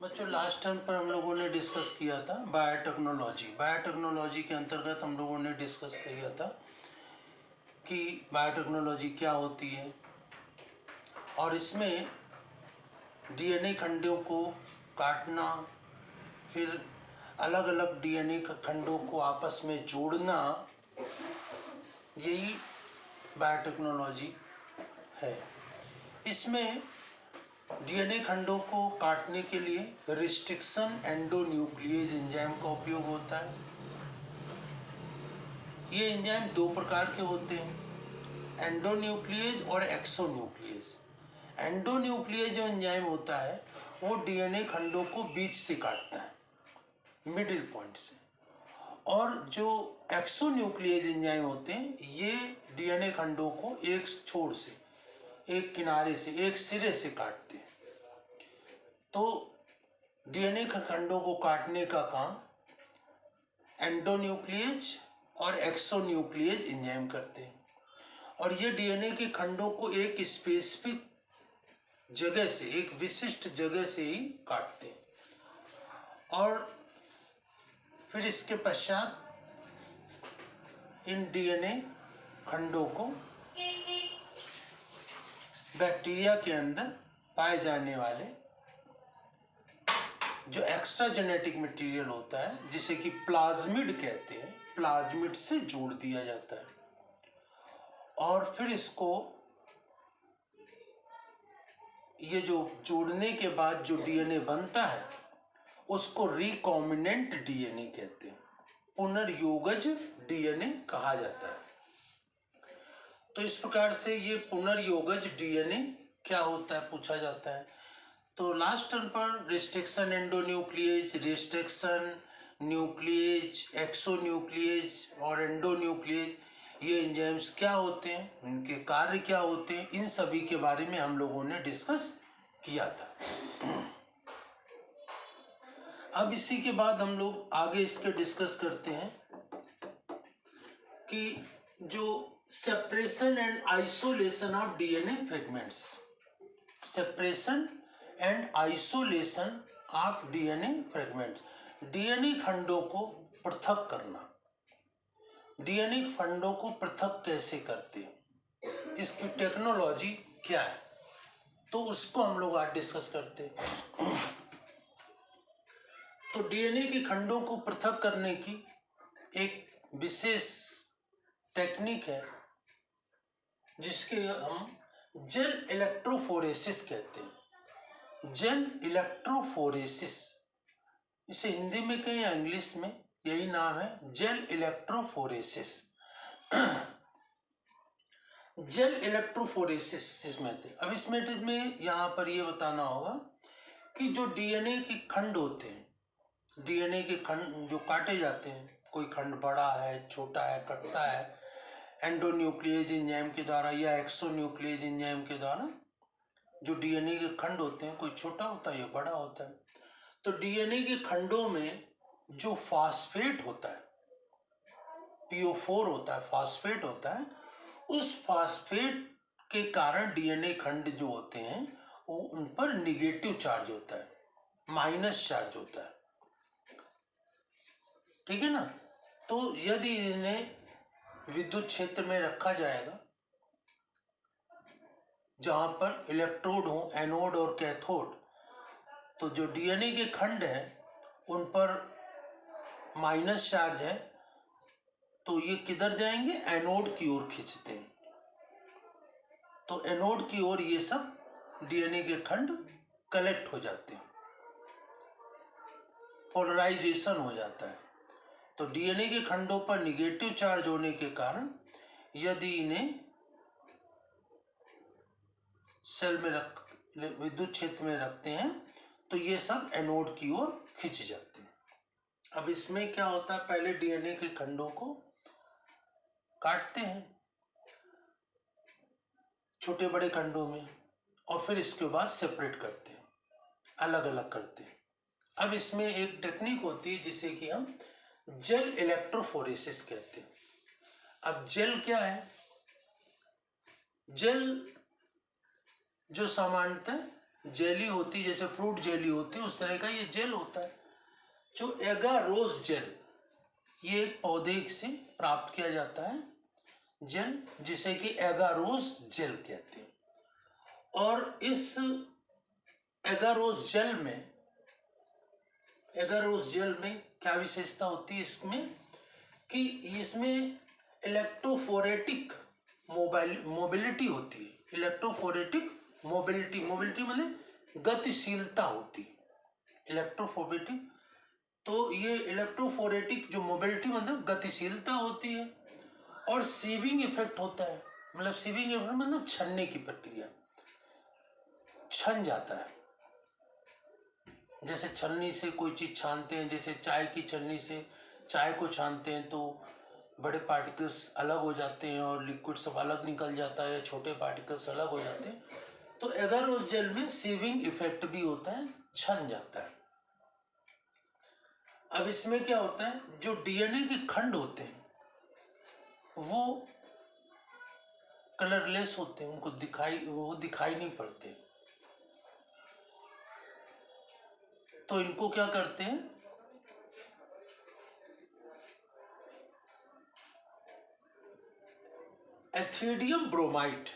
बच्चों last time पर हम लोगों ने डिस्कस किया था बायोटेक्नोलॉजी। बायोटेक्नोलॉजी के अंतर्गत हम लोगों ने डिस्कस किया था कि बायोटेक्नोलॉजी क्या होती है, और इसमें डीएनए खंडों को काटना, फिर अलग अलग डीएनए खंडों को आपस में जोड़ना, यही बायोटेक्नोलॉजी है। इसमें डीएनए खंडों को काटने के लिए रिस्ट्रिक्शन एंडोन्यूक्लिएज एंजाइम का उपयोग होता है। ये एंजाइम दो प्रकार के होते हैं, एंडोन्यूक्लिएज और एक्सोन्यूक्लिएज। एंडोन्यूक्लिएज जो एंजाइम होता है वो डीएनए खंडों को बीच से काटता है, मिडिल पॉइंट से, और जो एक्सोन्यूक्लिएज एंजाइम होते हैं ये डीएनए खंडों को एक छोर से, एक किनारे से, एक सिरे से काटते हैं। तो डीएनए खंडों को काटने का काम एंडोन्यूक्लिएज और एक्सोन्यूक्लिएज एंजाइम करते हैं, और ये डीएनए के खंडों को एक स्पेसिफिक जगह से, एक विशिष्ट जगह से ही काटते हैं। और फिर इसके पश्चात इन डीएनए खंडों को बैक्टीरिया के अंदर पाए जाने वाले जो एक्स्ट्रा जेनेटिक मटेरियल होता है, जिसे कि प्लाज्मिड कहते हैं, प्लाज्मिड से जोड़ दिया जाता है। और फिर इसको, ये जो जोड़ने के बाद जो डीएनए बनता है उसको रिकॉम्बिनेंट डीएनए कहते हैं, पुनर्योगज डीएनए कहा जाता है। तो इस प्रकार से ये पुनर्योगज डीएनए क्या होता है पूछा जाता है। तो लास्ट टर्म पर रिस्ट्रिक्शन एंडोन्यूक्लिएज, रिस्ट्रिक्शन न्यूक्लिएज, एक्सोन्यूक्लिएज और एंडोन्यूक्लिएज, ये एंजाइम्स क्या होते हैं, इनके कार्य क्या होते हैं, इन सभी के बारे में हम लोगों ने डिस्कस किया था। अब इसी के बाद हम लोग आगे इसके डिस्कस करते हैं कि जो separation and isolation of DNA fragments, separation and isolation of DNA fragments, DNA खंडों को पृथक करना, डीएनए खंडों को पृथक कैसे करते हैं, इसकी टेक्नोलॉजी क्या है, तो उसको हम लोग आज डिस्कस करते हैं। तो डीएनए के खंडों को पृथक करने की एक विशेष टेक्निक है जिसके हम जेल इलेक्ट्रोफोरेसिस कहते हैं। जेल इलेक्ट्रोफोरेसिस, इसे हिंदी में कहें या इंग्लिश में, यही नाम है, जेल इलेक्ट्रोफोरेसिस। जेल इलेक्ट्रोफोरेसिस इस मेथड। अब इस मेथड में यहाँ पर ये बताना होगा कि जो डीएनए के खंड होते हैं, डीएनए के खंड जो काटे जाते हैं, कोई खंड बड़ा है, छोटा है, कटता है एंडोन्यूक्लिएज एंजाइम के द्वारा या एक्सोन्यूक्लिएज एंजाइम के द्वारा, जो डीएनए के खंड होते हैं, कोई छोटा होता है या बड़ा होता है। तो डीएनए के खंडों में जो फास्फेट होता है, PO4 होता है, फास्फेट होता है, उस फास्फेट के कारण डीएनए खंड जो होते हैं वो उन पर निगेटिव चार्ज होता है, माइनस चार्ज होता है, ठीक है ना। तो यदि इन्हें विद्युत क्षेत्र में रखा जाएगा जहां पर इलेक्ट्रोड हो, एनोड और कैथोड, तो जो डीएनए के खंड हैं उन पर माइनस चार्ज है, तो ये किधर जाएंगे, एनोड की ओर खींचते हैं। तो एनोड की ओर ये सब डीएनए के खंड कलेक्ट हो जाते हैं, पोलराइजेशन हो जाता है। तो डीएनए के खंडों पर निगेटिव चार्ज होने के कारण यदि इन्हें सेल में विद्युत क्षेत्र में रखते हैं तो ये सब एनोड की ओर खिंच जाते हैं। अब इसमें क्या होता है, पहले डीएनए के खंडों को काटते हैं छोटे बड़े खंडों में, और फिर इसके बाद सेपरेट करते हैं, अलग अलग करते हैं। अब इसमें एक टेक्निक होती है जिसे कि हम जेल इलेक्ट्रोफोरेसिस कहते हैं। अब जेल क्या है, जेल जो सामान्यतः जेली होती, जैसे फ्रूट जेली होती है उस तरह का ये जेल होता है। जो एगारोज जेल, ये एक पौधे से प्राप्त किया जाता है जेल, जिसे कि एगारोज जेल कहते हैं। और इस एगारोज जेल में क्या विशेषता होती है इसमें, कि इसमें इलेक्ट्रोफोरेटिक मोबिलिटी होती है। इलेक्ट्रोफोरेटिक मोबिलिटी मतलब गतिशीलता होती है। इलेक्ट्रोफोरेटिक, तो ये इलेक्ट्रोफोरेटिक जो मोबिलिटी मतलब गतिशीलता होती है। और सीविंग इफेक्ट होता है, मतलब सीविंग इफेक्ट मतलब छनने की प्रक्रिया, छन जाता है। जैसे छलनी से कोई चीज़ छानते हैं, जैसे चाय की छलनी से चाय को छानते हैं तो बड़े पार्टिकल्स अलग हो जाते हैं और लिक्विड सब अलग निकल जाता है, छोटे पार्टिकल्स अलग हो जाते हैं। तो एगारोज जेल में सीविंग इफेक्ट भी होता है, छन जाता है। अब इसमें क्या होता है, जो डीएनए के खंड होते हैं वो कलरलेस होते हैं, उनको दिखाई नहीं पड़ते। तो इनको क्या करते हैं, एथिडियम ब्रोमाइड,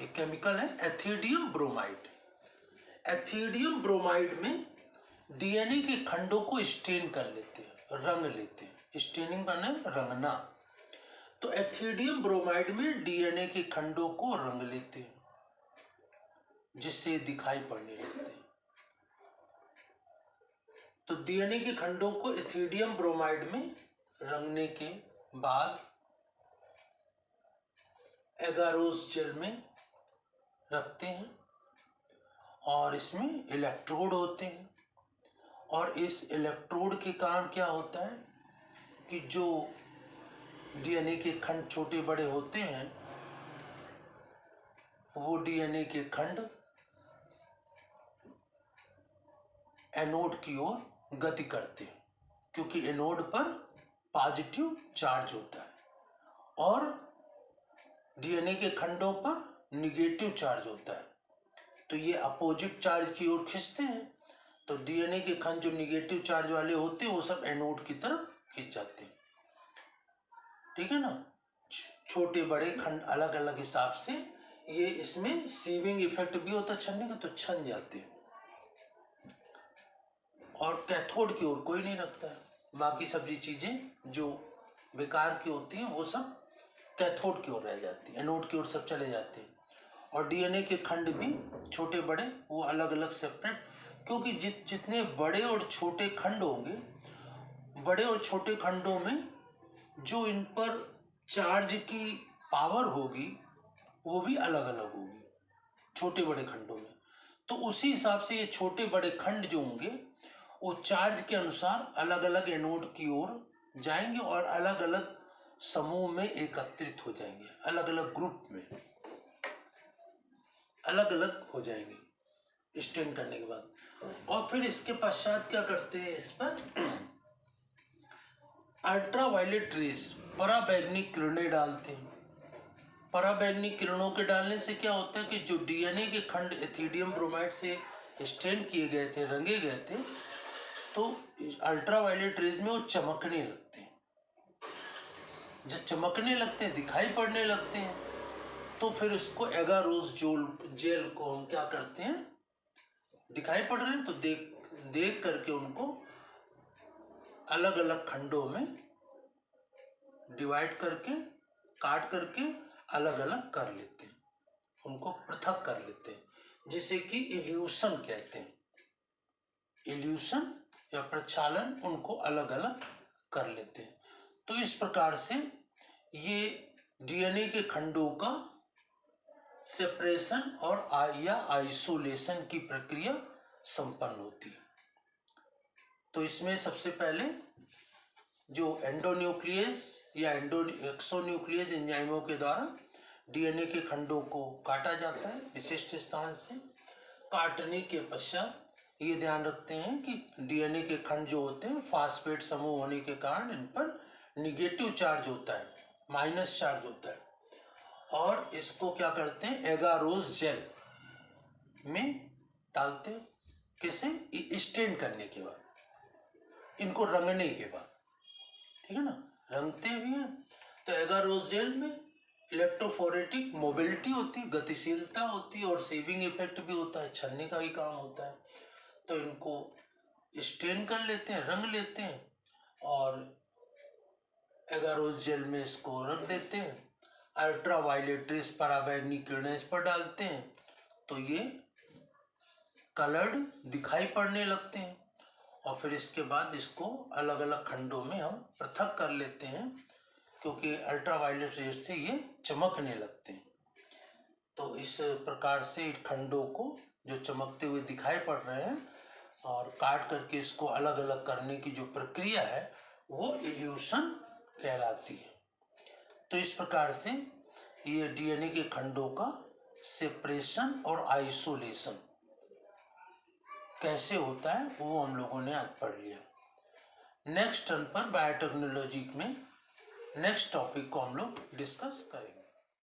ये केमिकल है एथिडियम ब्रोमाइड। एथिडियम ब्रोमाइड में डीएनए के खंडों को स्टेन कर लेते हैं, रंग लेते हैं। स्टेनिंग माने रंगना। तो एथिडियम ब्रोमाइड में डीएनए के खंडों को रंग लेते हैं, जिससे दिखाई पड़ने लगते हैं। तो डीएनए के खंडों को एथिडियम ब्रोमाइड में रंगने के बाद एगारोज जेल में रखते हैं और इसमें इलेक्ट्रोड होते हैं। और इस इलेक्ट्रोड के कारण क्या होता है कि जो डीएनए के खंड छोटे बड़े होते हैं वो डीएनए के खंड एनोड की ओर गति करते हैं, क्योंकि एनोड पर पॉजिटिव चार्ज होता है और डीएनए के खंडों पर निगेटिव चार्ज होता है। तो ये अपोजिट चार्ज की ओर खींचते हैं। तो डीएनए के खंड जो निगेटिव चार्ज वाले होते हैं वो सब एनोड की तरफ खींच जाते हैं। ठीक है ना, छोटे बड़े खंड अलग अलग हिसाब से। ये इसमें सीविंग इफेक्ट भी होता है छनने का, तो छन जाते हैं। और कैथोड की ओर कोई नहीं रखता है, बाकी सभी चीजें जो बेकार की होती हैं वो सब कैथोड की ओर रह जाती है, एनोड की ओर सब चले जाते हैं। और डीएनए के खंड भी छोटे बड़े वो अलग अलग सेपरेट, क्योंकि जितने बड़े और छोटे खंड होंगे, बड़े और छोटे खंडों में जो इन पर चार्ज की पावर होगी वो भी अलग अलग होगी छोटे बड़े खंडों में। तो उसी हिसाब से ये छोटे बड़े खंड जो होंगे वो चार्ज के अनुसार अलग अलग एनोड की ओर जाएंगे और अलग अलग समूह में एकत्रित हो जाएंगे, अलग अलग ग्रुप में अलग अलग हो जाएंगे स्टेन करने के बाद। और फिर इसके पश्चात क्या करते हैं, इस पर अल्ट्रावायलेट रेज, पराबैंगनी किरणें डालते हैं। पराबैंगनी किरणों के डालने से क्या होता है कि जो डीएनए के खंड एथिडियम ब्रोमाइड से स्टेन किए गए थे, रंगे गए थे, तो अल्ट्रावायलेट रेज में वो चमकने लगते हैं। जब चमकने लगते हैं, दिखाई पड़ने लगते हैं, तो फिर उसको एगारोज जेल को हम क्या करते हैं, दिखाई पड़ रहे हैं तो देख करके उनको अलग अलग खंडों में डिवाइड करके, काट करके अलग अलग कर लेते हैं, उनको पृथक कर लेते हैं, जिसे कि इल्यूशन कहते हैं। इल्यूशन या प्रक्षालन, उनको अलग अलग कर लेते हैं। तो इस प्रकार से ये डीएनए के खंडों का सेपरेशन और या आइसोलेशन की प्रक्रिया संपन्न होती है। तो इसमें सबसे पहले जो एंडोन्यूक्लियस या एक्सोन्यूक्लियस एंजाइमों के द्वारा डीएनए के खंडों को काटा जाता है विशिष्ट स्थान से। काटने के पश्चात ये ध्यान रखते हैं कि डीएनए के खंड जो होते हैं फास्फेट समूह होने के कारण इन पर निगेटिव चार्ज होता है, माइनस चार्ज होता है। और इसको क्या करते हैं, एगारोज जेल में डालते हैं। कैसे? स्टेन करने के बाद, इनको रंगने के बाद, ठीक है ना, रंगते भी हैं। तो एगारोजेल में इलेक्ट्रोफोरेटिक मोबिलिटी होती है, गतिशीलता होती है, और सेविंग इफेक्ट भी होता है, छन्ने का ही काम होता है। तो इनको स्टेन कर लेते हैं, रंग लेते हैं, और एगारोजेल में इसको रख देते हैं। अल्ट्रा वायलेट रेस, पराबैंगनी किरणें इस पर डालते हैं, तो ये कलर्ड दिखाई पड़ने लगते हैं। और फिर इसके बाद इसको अलग अलग खंडों में हम पृथक कर लेते हैं, क्योंकि अल्ट्रावायलेट रेस से ये चमकने लगते हैं। तो इस प्रकार से खंडों को जो चमकते हुए दिखाई पड़ रहे हैं, और काट करके इसको अलग अलग करने की जो प्रक्रिया है वो इल्यूशन कहलाती है। तो इस प्रकार से ये डीएनए के खंडों का सेपरेशन और आइसोलेशन कैसे होता है वो हम लोगों ने आज पढ़ लिया। नेक्स्ट टर्न पर बायोटेक्नोलॉजी में नेक्स्ट टॉपिक को हम लोग डिस्कस करेंगे।